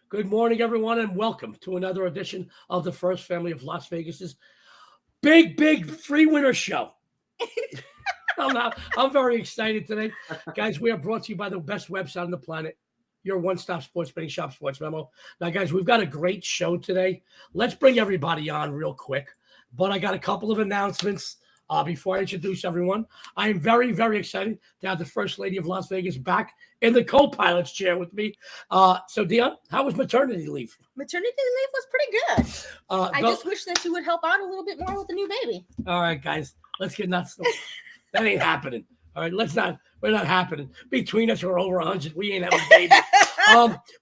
Good morning, everyone, and welcome to another edition of the First Family of Las Vegas's big free winter show. I'm very excited today. Guys, we are brought to you by the best website on the planet, your one-stop sports betting shop, SportsMemo. Now, guys, we've got a great show today. Let's bring everybody on real quick, but I got a couple of announcements before I introduce everyone. I am very excited to have the First Lady of Las Vegas back in the co-pilot's chair with me. So, Dionne, how was maternity leave? Maternity leave was pretty good. I just wish that you would help out a little bit more with the new baby. All right, guys, let's get nuts. That ain't happening. All right, we're not happening. Between us, we're over 100. We ain't having a baby.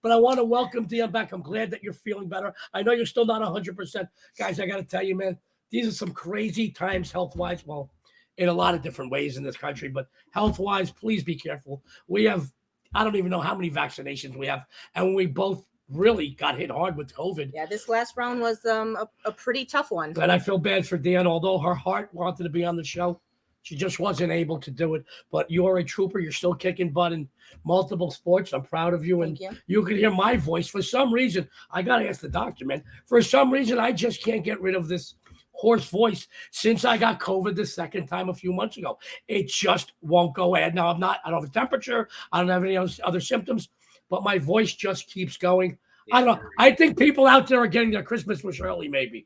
But I want to welcome Dionne back. I'm glad that you're feeling better. I know you're still not 100%. Guys, I got to tell you, man, these are some crazy times health-wise. Well, in a lot of different ways in this country, but health-wise, please be careful. We have, I don't even know how many vaccinations we have, and we both really got hit hard with COVID. Yeah, this last round was a pretty tough one. And I feel bad for Dionne, although her heart wanted to be on the show. She just wasn't able to do it. But you are a trooper. You're still kicking butt in multiple sports. I'm proud of you. Thank you. You can hear my voice. For some reason, I got to ask the doctor, man. For some reason, I just can't get rid of this hoarse voice since I got COVID the second time a few months ago. It just won't go ahead. Now, I don't have a temperature. I don't have any other symptoms, but my voice just keeps going. I don't know. I think people out there are getting their Christmas wish early, maybe.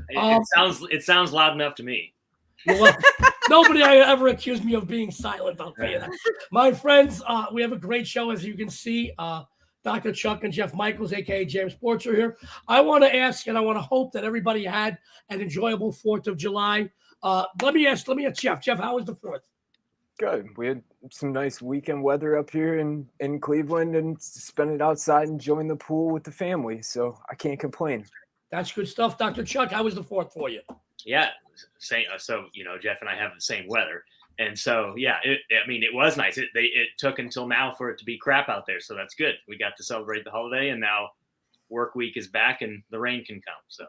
It sounds loud enough to me. Well, nobody ever accused me of being silent. I'll tell you that. My friends, we have a great show, as you can see. Dr. Chuck and Jeff Michaels, a.k.a. James Sports, are here. I want to ask, and I want to hope that everybody had an enjoyable 4th of July. Let me ask Jeff. Jeff, how was the 4th? Good. We had some nice weekend weather up here in Cleveland and spent it outside enjoying the pool with the family. So I can't complain. That's good stuff. Dr. Chuck, how was the 4th for you? Yeah. So, Jeff and I have the same weather. And so, yeah, it was nice. It took until now for it to be crap out there. So that's good. We got to celebrate the holiday, and now work week is back and the rain can come. So,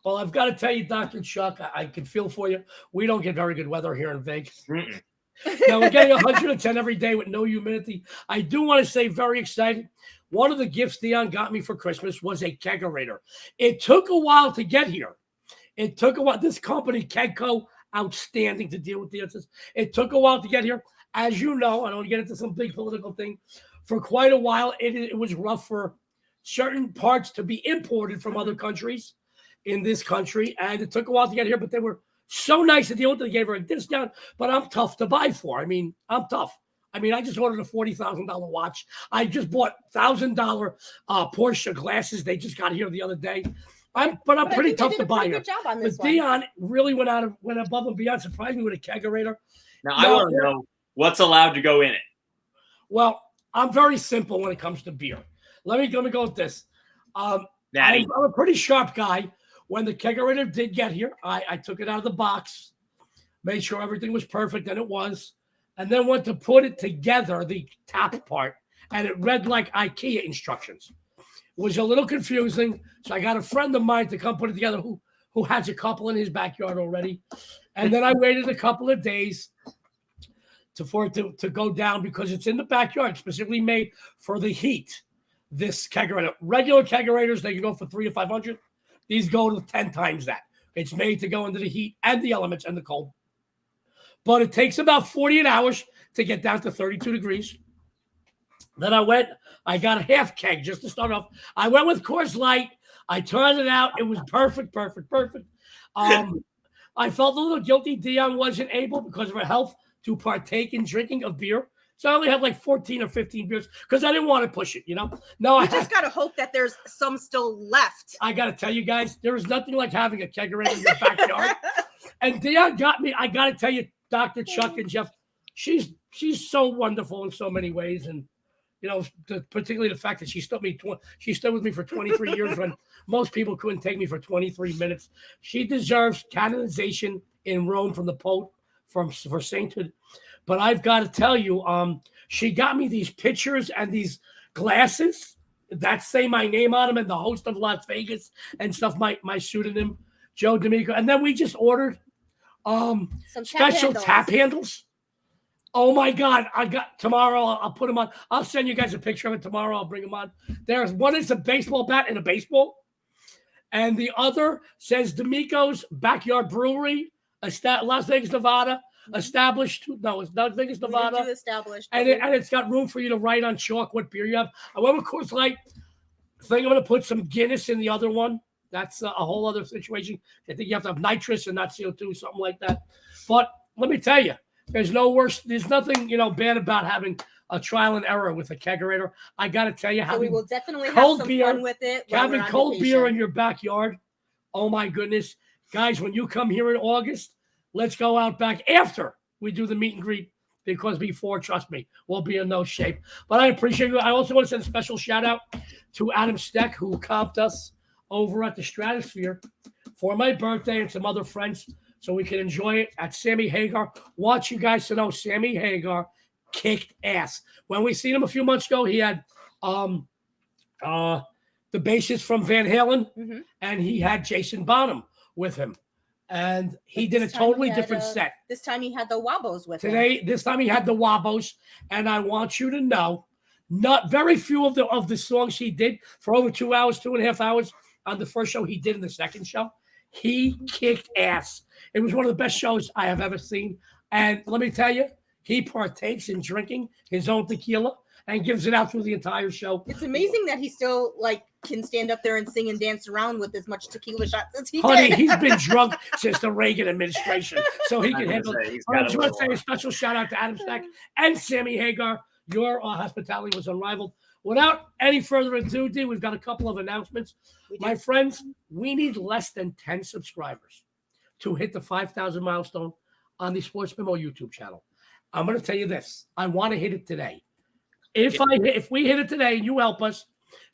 well, I've got to tell you, Dr. Chuck, I can feel for you. We don't get very good weather here in Vegas. Now we're getting 110 every day with no humidity. I do want to say, very excited. One of the gifts Dionne got me for Christmas was a kegerator. It took a while to get here. It took a while. This company, Kegco, outstanding to deal with the answers. It took a while to get here. As you know, I don't get into some big political thing. For quite a while, it was rough for certain parts to be imported from other countries in this country. And it took a while to get here, but they were so nice to deal with. They gave her a discount, but I'm tough to buy for. I'm tough. I just ordered a $40,000 watch. I just bought $1,000 Porsche glasses. They just got here the other day. I'm pretty tough to buy here. But Dionne really went above and beyond, surprised me with a kegerator. Now I want to know what's allowed to go in it. Well, I'm very simple when it comes to beer. Let me go with this. I'm a pretty sharp guy. When the kegerator did get here, I took it out of the box, made sure everything was perfect, and it was, and then went to put it together, the top part, and it read like IKEA instructions. Was a little confusing, so I got a friend of mine to come put it together who has a couple in his backyard already. And then I waited a couple of days for it to go down because it's in the backyard, specifically made for the heat. This kegerator. Regular kegerators, they can go for $300 to $500. These go to 10 times that. It's made to go into the heat and the elements and the cold. But it takes about 48 hours to get down to 32 degrees. Then I got a half keg just to start off. I went with Coors Light. I turned it out. It was perfect. I felt a little guilty. Dionne wasn't able, because of her health, to partake in drinking of beer. So I only had like 14 or 15 beers because I didn't want to push it, No, I just got to hope that there's some still left. I got to tell you guys, there is nothing like having a kegerator in your backyard. And Dionne got me. I got to tell you, Dr. Chuck and Jeff, she's so wonderful in so many ways. And, particularly the fact that she stood with me for 23 years when most people couldn't take me for 23 minutes. She deserves canonization in Rome from the Pope for sainthood. But I've got to tell you, she got me these pictures and these glasses that say my name on them and the host of Las Vegas and stuff, my pseudonym, Joe D'Amico. And then we just ordered some special tap handles. Oh my God! I got tomorrow. I'll put them on. I'll send you guys a picture of it tomorrow. I'll bring them on. There's one is a baseball bat and a baseball, and the other says D'Amico's Backyard Brewery, Las Vegas, Nevada. Established. No, it's Las Vegas, Nevada. Established. And it's got room for you to write on chalk what beer you have. I went with Coors Light. I think I'm going to put some Guinness in the other one. That's a whole other situation. I think you have to have nitrous and not CO2, something like that. But let me tell you. There's nothing, bad about having a trial and error with a kegerator. I got to tell you, we will definitely have some fun with it. Having cold beer in your backyard. Oh my goodness. Guys, when you come here in August, let's go out back after we do the meet and greet, because before, trust me, we'll be in no shape. But I appreciate you. I also want to send a special shout out to Adam Steck, who comped us over at the Stratosphere for my birthday and some other friends, so we can enjoy it at Sammy Hagar. Want you guys to know Sammy Hagar kicked ass. When we seen him a few months ago, he had the bassist from Van Halen, and he had Jason Bonham with him. And he did a totally different set. This time he had the Wabos with him. This time he had the Wabos. And I want you to know, not very few of the songs he did for over 2 hours, 2.5 hours on the first show he did in the second show. He kicked ass. It was one of the best shows I have ever seen. And let me tell you, he partakes in drinking his own tequila and gives it out through the entire show. It's amazing that he still can stand up there and sing and dance around with as much tequila shots as he did. He's been drunk since the Reagan administration, so he can handle it. I just want to say a special shout out to Adam Stack and Sammy Hagar. Your hospitality was unrivaled. Without any further ado, D, we've got a couple of announcements. My friends, we need less than 10 subscribers to hit the 5,000 milestone on the SportsMemo YouTube channel. I'm going to tell you this. I want to hit it today. If we hit it today and you help us,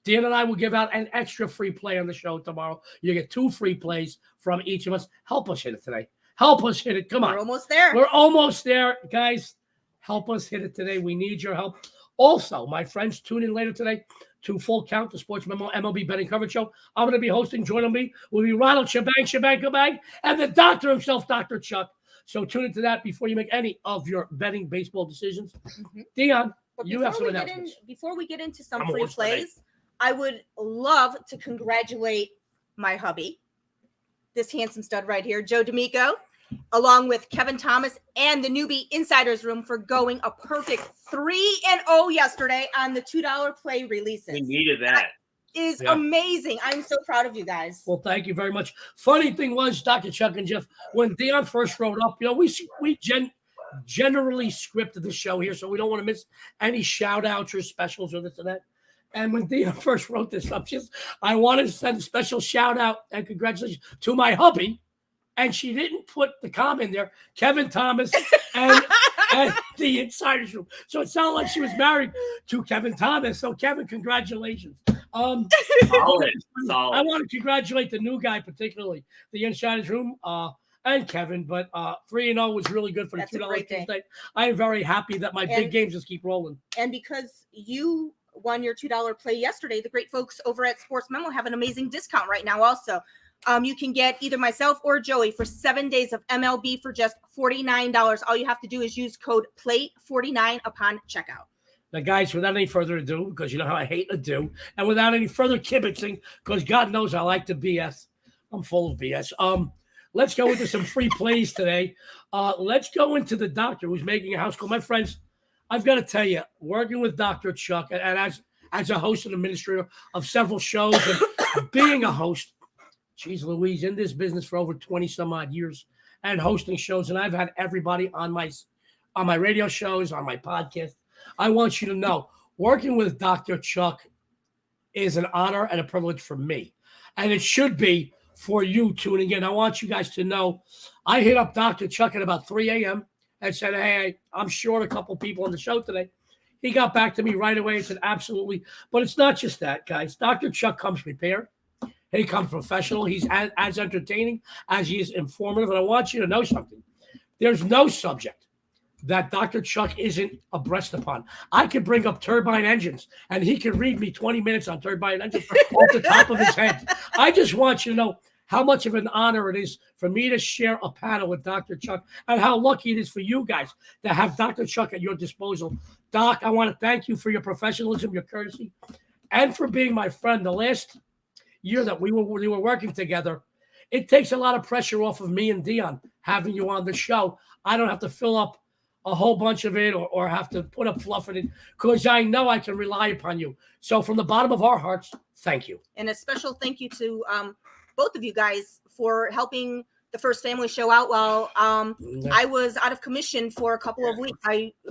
Dan and I will give out an extra free play on the show tomorrow. You get 2 free plays from each of us. Help us hit it today. Help us hit it. Come on. We're almost there. We're almost there. Guys, help us hit it today. We need your help. Also, my friends, tune in later today to Full Count, the SportsMemo MLB betting coverage show. I'm going to be hosting. Joining me will be Ronald Shebang, and the doctor himself, Dr. Chuck. So tune into that before you make any of your betting baseball decisions. Dionne, you have some announcements. Before we get into some free plays, I would love to congratulate my hubby, this handsome stud right here, Joe D'Amico, along with Kevin Thomas and the newbie Insiders Room for going a perfect 3-0 yesterday on the $2 play releases. We needed that. Is amazing. I'm so proud of you guys. Well, thank you very much. Funny thing was, Dr. Chuck and Jeff, when Dionne first wrote up, we generally scripted the show here, so we don't want to miss any shout outs or specials or this and that. And when Dionne first wrote this up, I wanted to send a special shout out and congratulations to my hubby. And she didn't put the comment in there, Kevin Thomas and the Insiders Room. So it sounded like she was married to Kevin Thomas. So Kevin, congratulations. Solid. I want to congratulate the new guy, particularly the Insiders Room and Kevin. But 3-0 was really good for the $2 Tuesday. I am very happy that my big games just keep rolling. And because you won your $2 play yesterday, the great folks over at SportsMemo have an amazing discount right now also. You can get either myself or Joey for 7 days of MLB for just $49. All you have to do is use code PLAY49 upon checkout. Now, guys, without any further ado, because you know how I hate ado, and without any further kibitzing, because God knows I like to BS. I'm full of BS. Let's go into some free plays today. Let's go into the doctor who's making a house call. My friends, I've got to tell you, working with Dr. Chuck, and as a host and administrator of several shows, and being a host, geez Louise, in this business for over 20 some odd years and hosting shows. And I've had everybody on my radio shows, on my podcast. I want you to know, working with Dr. Chuck is an honor and a privilege for me. And it should be for you tuning in. I want you guys to know, I hit up Dr. Chuck at about 3 a.m. and said, hey, I'm short a couple people on the show today. He got back to me right away and said, absolutely. But it's not just that, guys. Dr. Chuck comes prepared. He comes professional. He's as entertaining as he is informative. And I want you to know something. There's no subject that Dr. Chuck isn't abreast upon. I could bring up turbine engines, and he could read me 20 minutes on turbine engines off the top of his head. I just want you to know how much of an honor it is for me to share a panel with Dr. Chuck, and how lucky it is for you guys to have Dr. Chuck at your disposal. Doc, I want to thank you for your professionalism, your courtesy, and for being my friend. The last year that we were working together, it takes a lot of pressure off of me and Dionne having you on the show. I don't have to fill up a whole bunch of it or have to put up fluff in it, because I know I can rely upon you. So from the bottom of our hearts, thank you. And a special thank you to both of you guys for helping the First Family Show out while I was out of commission for a couple of weeks.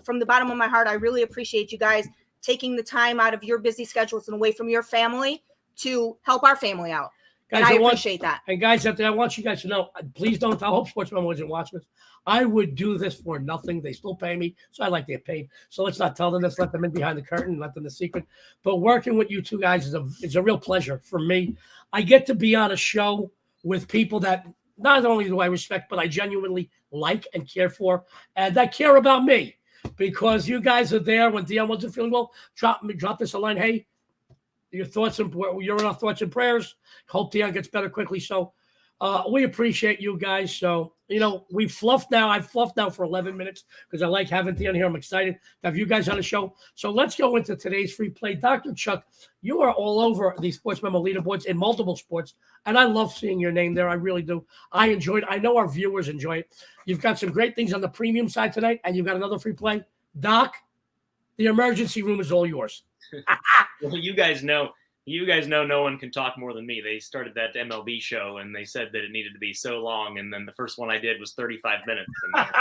From the bottom of my heart, I really appreciate you guys taking the time out of your busy schedules and away from your family to help our family out. Guys, and I appreciate that. And guys out there, I want you guys to know, please don't, I hope SportsMemo isn't watching this. I would do this for nothing. They still pay me, so I like to get paid. So let's not tell them this, let them in behind the curtain, let them the secret. But working with you two guys is a real pleasure for me. I get to be on a show with people that not only do I respect, but I genuinely like and care for, and that care about me, because you guys are there when Dionne wasn't feeling well. Drop us a line. Hey, you're in our thoughts and prayers. Hope Dionne gets better quickly. So we appreciate you guys. So, we fluffed now. I've fluffed now for 11 minutes because I like having Dionne here. I'm excited to have you guys on the show. So let's go into today's free play. Dr. Chuck, you are all over the SportsMemo leaderboards in multiple sports, and I love seeing your name there. I really do. I enjoyed it. I know our viewers enjoy it. You've got some great things on the premium side tonight, and you've got another free play. Doc, the emergency room is all yours. Well, you guys know no one can talk more than me. They started that MLB show and they said that it needed to be so long, and then the first one I did was 35 minutes. And that's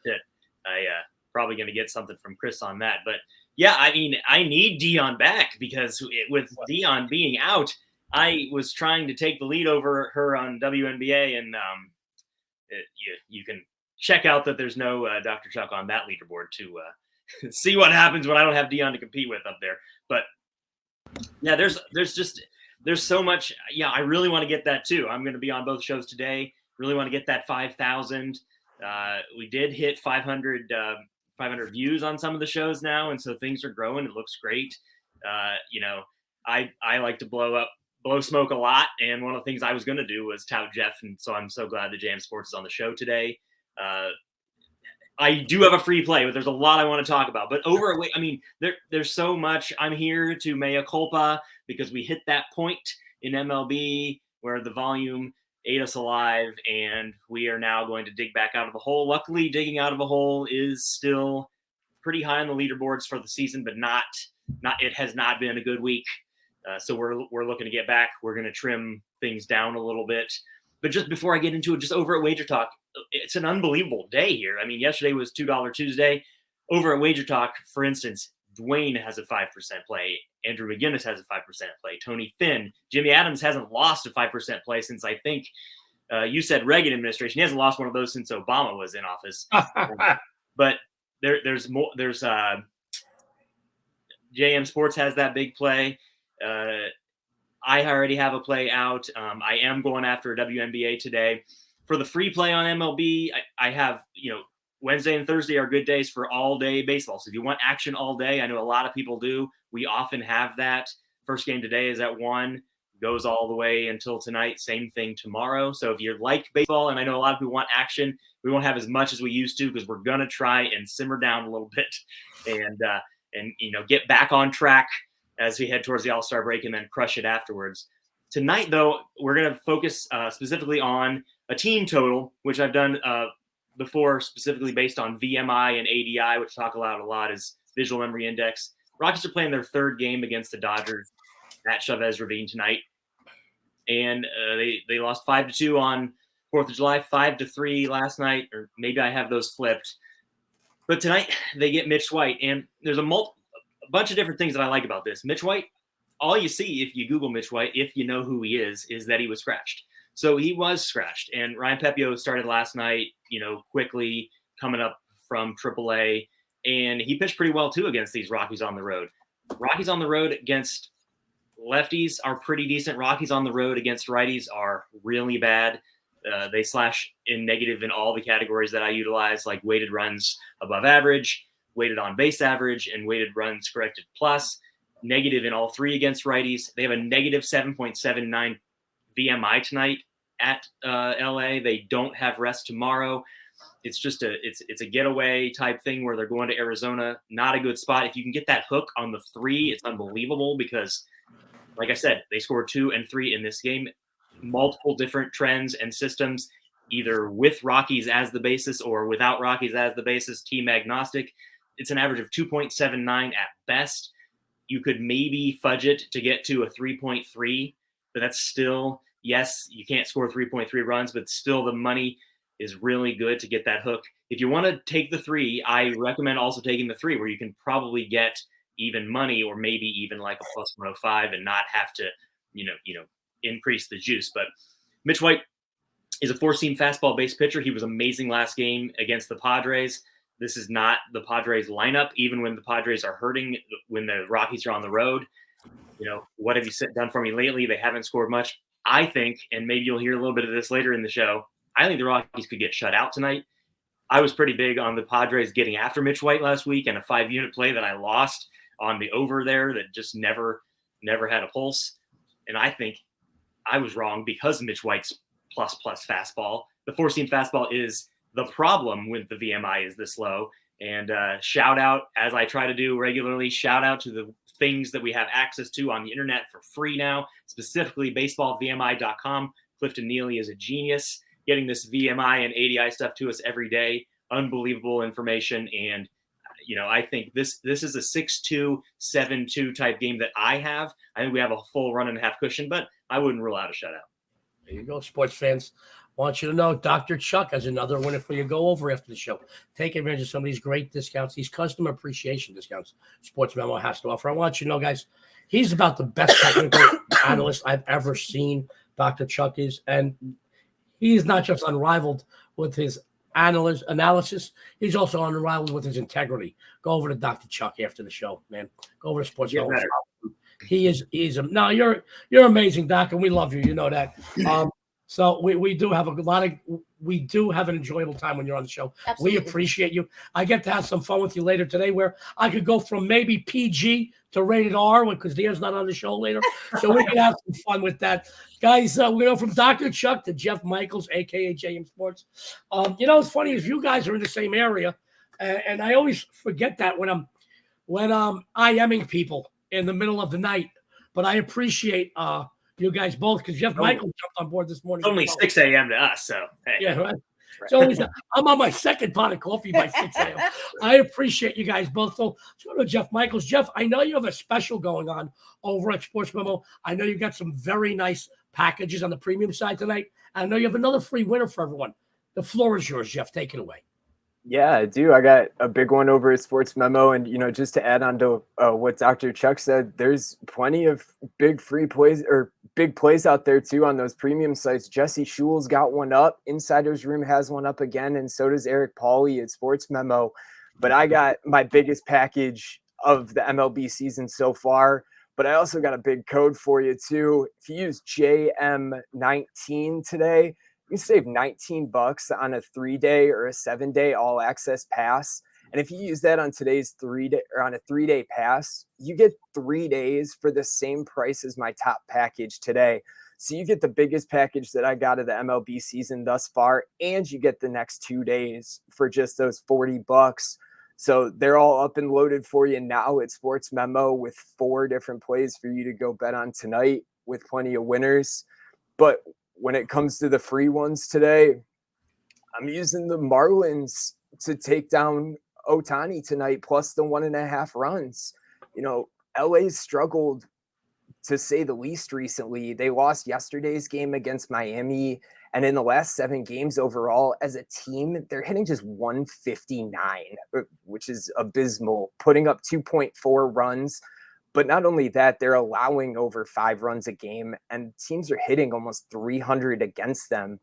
it. I probably going to get something from Chris on that. But yeah, I mean, I need Dionne back because with Dionne being out, I was trying to take the lead over her on WNBA, and you can check out that there's no Dr. Chuck on that leaderboard to see what happens when I don't have Dionne to compete with up there. But yeah, there's so much. Yeah, I really want to get that too. I'm going to be on both shows today. Really want to get that 5,000. We did hit 500 views on some of the shows now, and so things are growing. It looks great. I like to blow smoke a lot, and one of the things I was going to do was tout Jeff, and so I'm so glad that JM Sports is on the show today. I do have a free play, but there's a lot I want to talk about. But I mean, there's so much. I'm here to mea culpa because we hit that point in MLB where the volume ate us alive, and we are now going to dig back out of the hole. Luckily, digging out of a hole is still pretty high on the leaderboards for the season, but not. It has not been a good week, so we're looking to get back. We're going to trim things down a little bit. But just before I get into it, just over at Wager Talk, it's an unbelievable day here. I mean, yesterday was $2 Tuesday. Over at Wager Talk, for instance, Dwayne has a 5% play. Andrew McGinnis has a 5% play. Tony Finn. Jimmy Adams hasn't lost a 5% play since, I think, you said Reagan administration. He hasn't lost one of those since Obama was in office. But there's more. There's JM Sports has that big play. I already have a play out. I am going after a WNBA today. For the free play on MLB, I have, Wednesday and Thursday are good days for all day baseball. So if you want action all day, I know a lot of people do. We often have that. First game today is at 1, goes all the way until tonight. Same thing tomorrow. So if you like baseball, and I know a lot of people want action, we won't have as much as we used to because we're going to try and simmer down a little bit and get back on track as we head towards the All-Star break and then crush it afterwards. Tonight, though, we're going to focus specifically on a team total, which I've done before, specifically based on VMI and ADI, which talk about a lot is visual memory index. Rockies are playing their third game against the Dodgers at Chavez Ravine tonight. And they lost 5-2 on 4th of July, 5-3 last night, or maybe I have those flipped. But tonight they get Mitch White, and there's a bunch of different things that I like about this. Mitch White, all you see if you Google Mitch White, if you know who he is that he was scratched. So he was scratched, and Ryan Pepio started last night, quickly coming up from AAA, and he pitched pretty well too against these Rockies on the road. Rockies on the road against lefties are pretty decent. Rockies on the road against righties are really bad. They slash in negative in all the categories that I utilize, like weighted runs above average, weighted on base average, and weighted runs corrected plus. Negative in all three against righties. They have a negative 7.79 VMI tonight at LA. They don't have rest tomorrow. It's just it's a getaway type thing where they're going to Arizona. Not a good spot. If you can get that hook on the 3, it's unbelievable because, like I said, they scored 2 and 3 in this game. Multiple different trends and systems, either with Rockies as the basis or without Rockies as the basis, team agnostic. It's an average of 2.79 at best. You could maybe fudge it to get to a 3.3, but that's still, yes, you can't score 3.3 runs, but still the money is really good to get that hook. If you want to take the 3, I recommend also taking the 3 where you can probably get even money or maybe even like a plus 105 and not have to, increase the juice. But Mitch White is a 4-seam fastball-based pitcher. He was amazing last game against the Padres. This is not the Padres lineup, even when the Padres are hurting, when the Rockies are on the road. What have you done for me lately? They haven't scored much. I think, and maybe you'll hear a little bit of this later in the show, I think the Rockies could get shut out tonight. I was pretty big on the Padres getting after Mitch White last week and a 5-unit play that I lost on the over there that just never had a pulse. And I think I was wrong because Mitch White's plus fastball. The 4-seam fastball is the problem with the VMI is this low. And shout out, as I try to do regularly, shout out to the things that we have access to on the internet for free now, specifically baseballvmi.com. Clifton Neely is a genius getting this VMI and ADI stuff to us every day. Unbelievable information. And, I think this is a 6-2, 7-2 type game that I have. I think we have a full 1.5 cushion, but I wouldn't rule out a shutout. There you go, sports fans. I want you to know Dr. Chuck has another winner for you. Go over after the show. Take advantage of some of these great discounts, these customer appreciation discounts SportsMemo has to offer. I want you to know, guys, he's about the best technical analyst I've ever seen. Dr. Chuck is, and he's not just unrivaled with his analysis. He's also unrivaled with his integrity. Go over to Dr. Chuck after the show, man. Go over to SportsMemo. You're amazing, Doc, and we love you. You know that. So we do have an enjoyable time when you're on the show. Absolutely. We appreciate you. I get to have some fun with you later today where I could go from maybe PG to rated R because Dionne's not on the show later. So we can have some fun with that. Guys, we go from Dr. Chuck to Jeff Michaels, a.k.a. JM Sports. It's funny is you guys are in the same area, and I always forget that when I'm IMing people in the middle of the night. But I appreciate you guys both because Jeff Michaels jumped on board this morning. It's only 6 a.m. to us, so hey. Yeah, right. So I'm on my second pot of coffee by 6 a.m. I appreciate you guys both. So let's go to Jeff Michaels. Jeff, I know you have a special going on over at SportsMemo. I know you've got some very nice packages on the premium side tonight. I know you have another free winner for everyone. The floor is yours, Jeff. Take it away. Yeah, I do. I got a big one over at SportsMemo. And, just to add on to what Dr. Chuck said, there's plenty of big free plays or big plays out there, too, on those premium sites. Jesse Schule's got one up. Insider's Room has one up again. And so does Eric Pauly at SportsMemo. But I got my biggest package of the MLB season so far. But I also got a big code for you, too. If you use JM19 today, you can save $19 on a 3-day or a 7-day all access pass. And if you use that on today's 3-day or on a 3-day pass, you get 3 days for the same price as my top package today. So you get the biggest package that I got of the MLB season thus far, and you get the next 2 days for just those $40. So they're all up and loaded for you now at SportsMemo with 4 different plays for you to go bet on tonight with plenty of winners. But when it comes to the free ones today, I'm using the Marlins to take down Ohtani tonight, plus the 1.5 runs. LA's struggled to say the least recently. They lost yesterday's game against Miami. And in the last 7 games overall as a team, they're hitting just 159, which is abysmal, putting up 2.4 runs. But not only that, they're allowing over 5 runs a game, and teams are hitting almost 300 against them.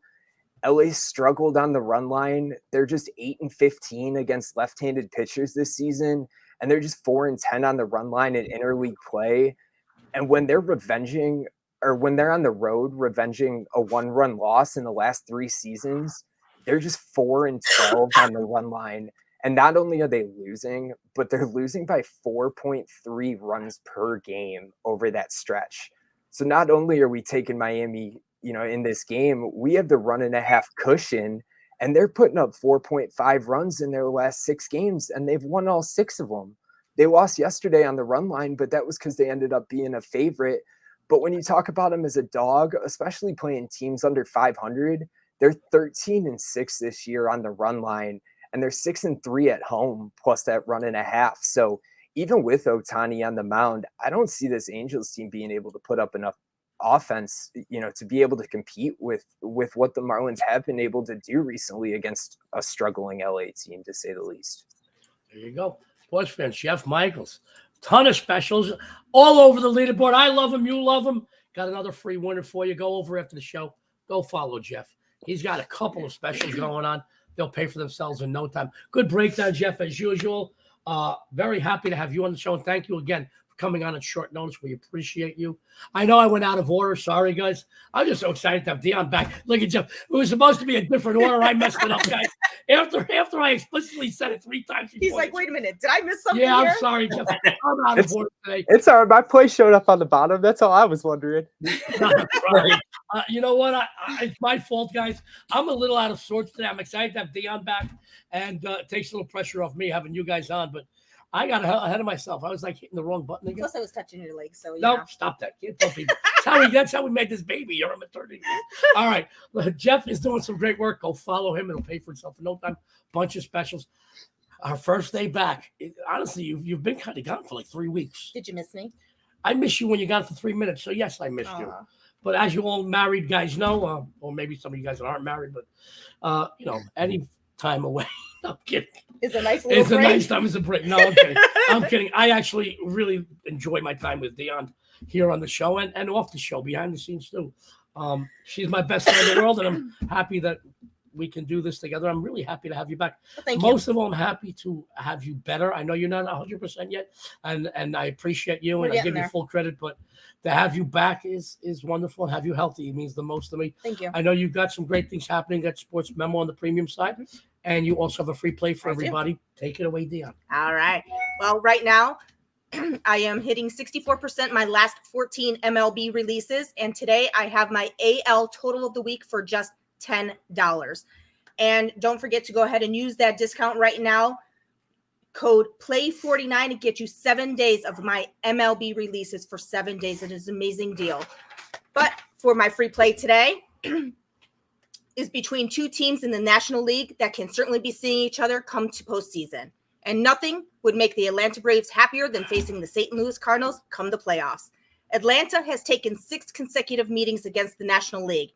LA struggled on the run line. They're just 8-15 against left-handed pitchers this season, and they're just 4-10 on the run line in interleague play. And when they're when they're on the road revenging a 1-run loss in the last 3 seasons, they're just 4-12 on the run line. And not only are they losing, but they're losing by 4.3 runs per game over that stretch. So not only are we taking Miami in this game, we have the 1.5 cushion, and they're putting up 4.5 runs in their last 6 games, and they've won all 6 of them. They lost yesterday on the run line, but that was because they ended up being a favorite. But when you talk about them as a dog, especially playing teams under 500, they're 13-6 this year on the run line, and they're 6-3 at home, plus that 1.5. So even with Ohtani on the mound, I don't see this Angels team being able to put up enough offense, to be able to compete with what the Marlins have been able to do recently against a struggling LA team, to say the least. There you go. Sports fans, Jeff Michaels. Ton of specials all over the leaderboard. I love him. You love him. Got another free winner for you. Go over after the show. Go follow Jeff. He's got a couple of specials going on. They'll pay for themselves in no time. Good breakdown, Jeff, as usual. Very happy to have you on the show. And thank you again for coming on at short notice. We appreciate you. I know I went out of order. Sorry, guys. I'm just so excited to have Dionne back. Look at Jeff. It was supposed to be a different order. I messed it up, guys. After I explicitly said it 3 times. He's like, wait a minute. Did I miss something? Yeah, here? I'm sorry, Jeff. I'm out of order today. It's all right. My place showed up on the bottom. That's all I was wondering. Right. You know what? It's my fault, guys. I'm a little out of sorts today. I'm excited to have Dionne back, and it takes a little pressure off me having you guys on, but I got ahead of myself. I was like hitting the wrong button again. Plus, I was touching your leg, so no, stop that. Can't tell people. That's how we made this baby. You're a maternity. All right. Jeff is doing some great work. Go follow him. It'll pay for itself in no time. Bunch of specials. Our first day back. Honestly, you've been kind of gone for like 3 weeks. Did you miss me? I miss you when you got for 3 minutes. So yes, I missed you. But as you all married guys know, or maybe some of you guys that aren't married, but any time away. I'm kidding. It's a nice little break. It's a nice time. It's a break. No, I'm kidding. I'm kidding. I actually really enjoy my time with Dionne here on the show and off the show, behind the scenes too. She's my best friend in the world, and I'm happy that we can do this together. I'm really happy to have you back. Thank Most of all, I'm happy to have you better. I know you're not 100% yet, and I appreciate you, and I give you full credit, but to have you back is wonderful, and have you healthy. It means the most to me. Thank you. I know you've got some great things happening at SportsMemo on the premium side, and you also have a free play for everybody. Take it away, Dionne. All right. Well, right now, I am hitting 64% my last 14 MLB releases, and today I have my AL total of the week for just $10. And don't forget to go ahead and use that discount right now. Code PLAY49 to get you 7 days of my MLB releases for 7 days. It is an amazing deal. But for my free play today is between 2 teams in the National League that can certainly be seeing each other come to postseason. And nothing would make the Atlanta Braves happier than facing the St. Louis Cardinals come the playoffs. Atlanta has taken 6 consecutive meetings against the National League.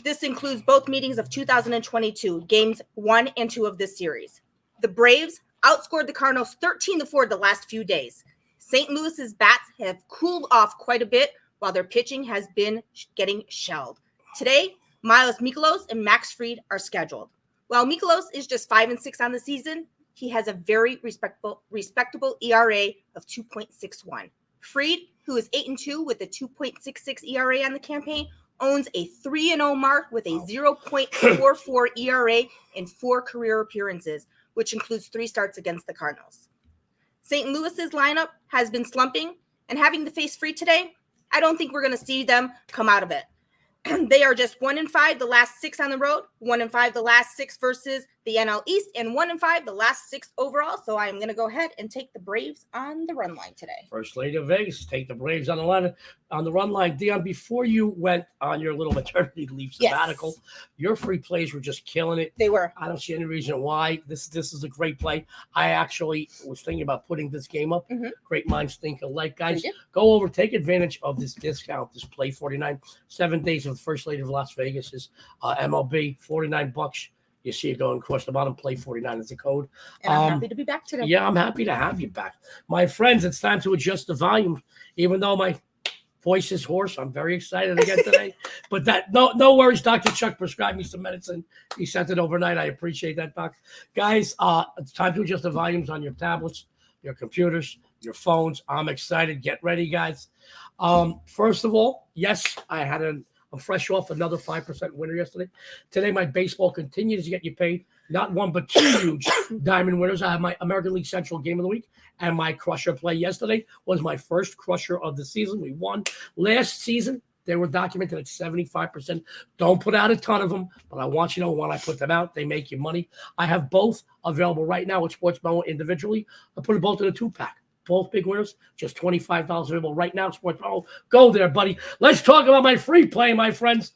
This includes both meetings of 2022, games 1 and 2 of this series. The Braves outscored the Cardinals 13-4 the last few days. St. Louis's bats have cooled off quite a bit while their pitching has been getting shelled. Today, Miles Mikolas and Max Fried are scheduled. While Mikolas is just 5-6 on the season, he has a very respectable ERA of 2.61. Fried, who is 8-2 with a 2.66 ERA on the campaign, owns a 3-0 mark with a 0.44 ERA in 4 career appearances, which includes 3 starts against the Cardinals. St. Louis's lineup has been slumping, and having to face Fried today, I don't think we're going to see them come out of it. They are just 1-5 the last 6 on the road, 1-5 the last 6 versus the NL East, and 1-5 the last 6 overall. So I am going to go ahead and take the Braves on the run line today. First lady of Vegas, take the Braves on the run line. Dionne, before you went on your little maternity leave sabbatical, your free plays were just killing it. They were. I don't see any reason why. This is a great play. I actually was thinking about putting this game up. Great minds think alike, guys. Go over, take advantage of this discount. This play 49, 7 days of the first lady of Las Vegas is MLB, $49. You see it going across the bottom, play 49 is the code. And I'm happy to be back today. Yeah, I'm happy to have you back. My friends, it's time to adjust the volume. Even though my voice is hoarse, I'm very excited again today. But no worries. Dr. Chuck prescribed me some medicine. He sent it overnight. I appreciate that, Doc. Guys, it's time to adjust the volumes on your tablets, your computers, your phones. I'm excited. Get ready, guys. First of all, yes, I'm fresh off another 5% winner yesterday. Today, my baseball continues to get you paid. Not 1, but 2 huge diamond winners. I have my American League Central game of the week, and my crusher play yesterday was my first crusher of the season. We won last season. They were documented at 75%. Don't put out a ton of them, but I want you to know when I put them out, they make you money. I have both available right now with SportsMemo individually. I put them both in a 2-pack. Both big winners, just $25 available right now. SportsMemo, go there, buddy. Let's talk about my free play, my friends.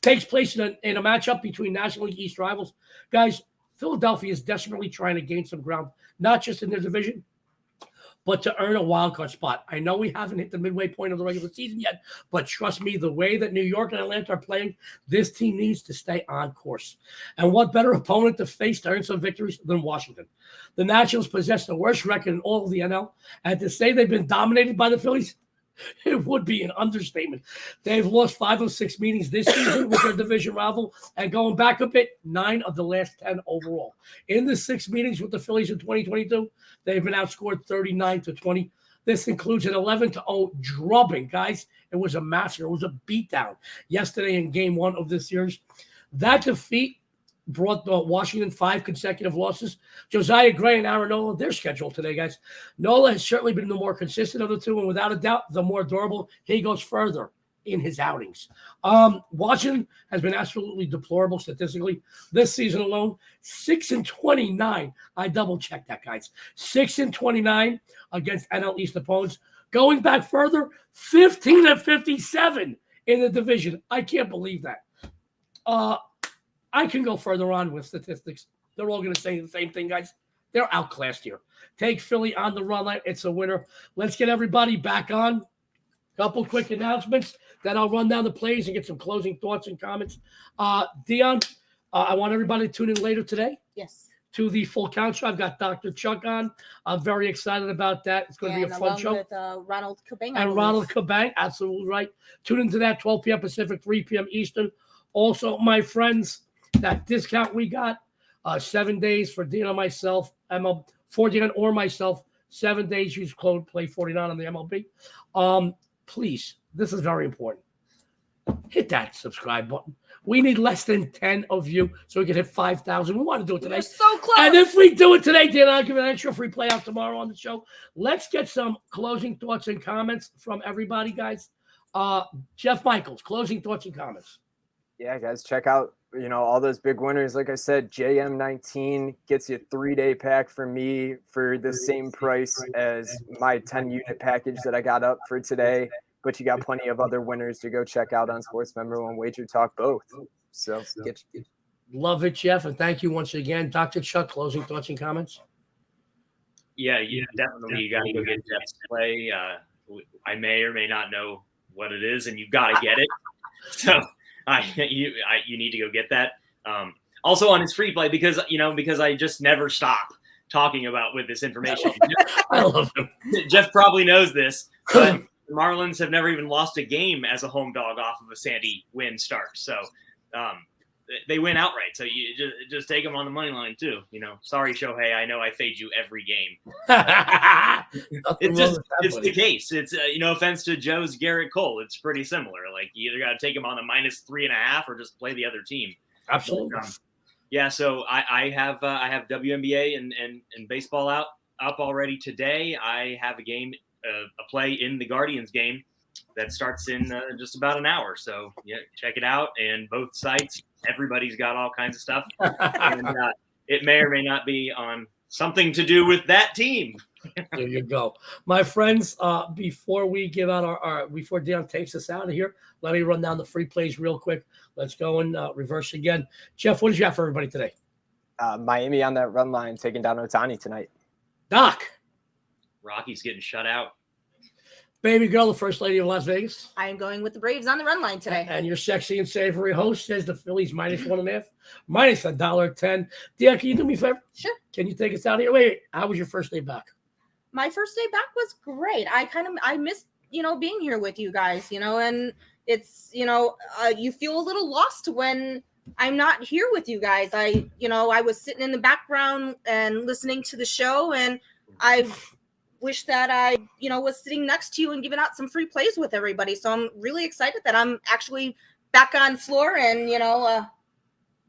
Takes place in a matchup between National League East rivals. Guys, Philadelphia is desperately trying to gain some ground, not just in their division, but to earn a wild card spot. I know we haven't hit the midway point of the regular season yet, but trust me, the way that New York and Atlanta are playing, this team needs to stay on course. And what better opponent to face to earn some victories than Washington? The Nationals possess the worst record in all of the NL, and to say they've been dominated by the Phillies, it would be an understatement. They've lost 5 of 6 meetings this season with their division rival, and going back a bit, 9 of the last 10 overall. In the 6 meetings with the Phillies in 2022, they've been outscored 39-20. This includes an 11-0 drubbing, guys. It was a massacre. It was a beatdown yesterday in Game 1 of this series. That defeat brought Washington 5 consecutive losses. Josiah Gray and Aaron Nola, they're scheduled today, guys. Nola has certainly been the more consistent of the two, and without a doubt, the more durable. He goes further in his outings. Washington has been absolutely deplorable statistically this season alone. 6-29. I double-checked that, guys. 6-29 against NL East opponents. Going back further, 15-57 in the division. I can't believe that. I can go further on with statistics. They're all going to say the same thing, guys. They're outclassed here. Take Philly on the run line. It's a winner. Let's get everybody back on. Couple quick announcements. Then I'll run down the plays and get some closing thoughts and comments. Dionne, I want everybody to tune in later today. Yes. To the Full Count Show. I've got Dr. Chuck on. I'm very excited about that. It's going to be a fun show. With Ronald Cabang. And Ronald Cabang, absolutely right. Tune into that, 12 p.m. Pacific, 3 p.m. Eastern. Also, my friends, that discount we got, 7 days for Dionne and myself, for Dionne or myself, 7 days, use code PLAY49 on the MLB. Please, this is very important. Hit that subscribe button. We need less than 10 of you so we can hit 5,000. We want to do it today. We're so close. And if we do it today, Dionne, I'll give an extra free play out tomorrow on the show. Let's get some closing thoughts and comments from everybody, guys. Jeff Michaels, closing thoughts and comments. Yeah, guys, check out, all those big winners. Like I said, JM19 gets you a 3-day pack from me for the same price as my 10-unit package that I got up for today. But you got plenty of other winners to go check out on SportsMemo and Wager Talk both. So love it, Jeff, and thank you once again. Dr. Chuck, closing thoughts and comments? Yeah, definitely. You got to go get Jeff's play. I may or may not know what it is, and you got to get it. So you need to go get that. Also on his free play, because I just never stop talking about with this information. I love him. Jeff probably knows this, but the Marlins have never even lost a game as a home dog off of a Sandy win start. So they win outright. So you just take them on the money line too. Sorry, Shohei. I know I fade you every game. It's the case. It's no offense to Joe's Garrett Cole. It's pretty similar. Like you either got to take him on the -3.5 or just play the other team. Absolutely. But, yeah. So I have WNBA and baseball up already today. I have a game. A play in the Guardians game that starts in just about an hour. So yeah, check it out. And both sites, everybody's got all kinds of stuff. And it may or may not be on something to do with that team. There you go. My friends, before we give out before Dionne takes us out of here, let me run down the free plays real quick. Let's go and reverse again. Jeff, what did you have for everybody today? Miami on that run line, taking down Ohtani tonight. Doc. Rockies getting shut out. Baby girl, the first lady of Las Vegas. I am going with the Braves on the run line today. And your sexy and savory host says the Phillies -1.5, -$1.10. Dionne, can you do me a favor? Sure. Can you take us out of here? Wait, how was your first day back? My first day back was great. I missed, being here with you guys, and it's, you feel a little lost when I'm not here with you guys. I was sitting in the background and listening to the show, and I wish that I, was sitting next to you and giving out some free plays with everybody. So I'm really excited that I'm actually back on floor and,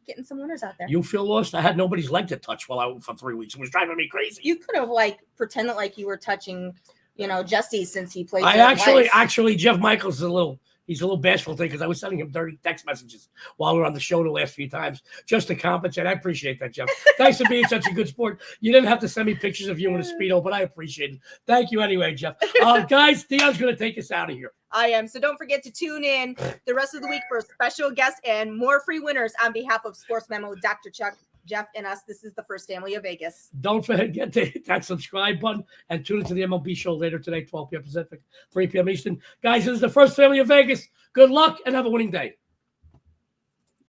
getting some winners out there. You feel lost? I had nobody's leg to touch for 3 weeks. It was driving me crazy. You could have pretended like you were touching, Jesse since he played. Actually, Jeff Michaels is a little He's a little bashful today because I was sending him dirty text messages while we were on the show the last few times just to compensate. I appreciate that, Jeff. Thanks for being such a good sport. You didn't have to send me pictures of you in a Speedo, but I appreciate it. Thank you anyway, Jeff. Guys, Dionne's going to take us out of here. I am. So don't forget to tune in the rest of the week for special guests and more free winners on behalf of Sports Memo, Dr. Chuck, Jeff, and us. This is the First Family of Vegas. Don't forget to hit that subscribe button and tune into the MLB show later today, 12 p.m. Pacific, 3 p.m. Eastern. Guys, this is the First Family of Vegas. Good luck and have a winning day.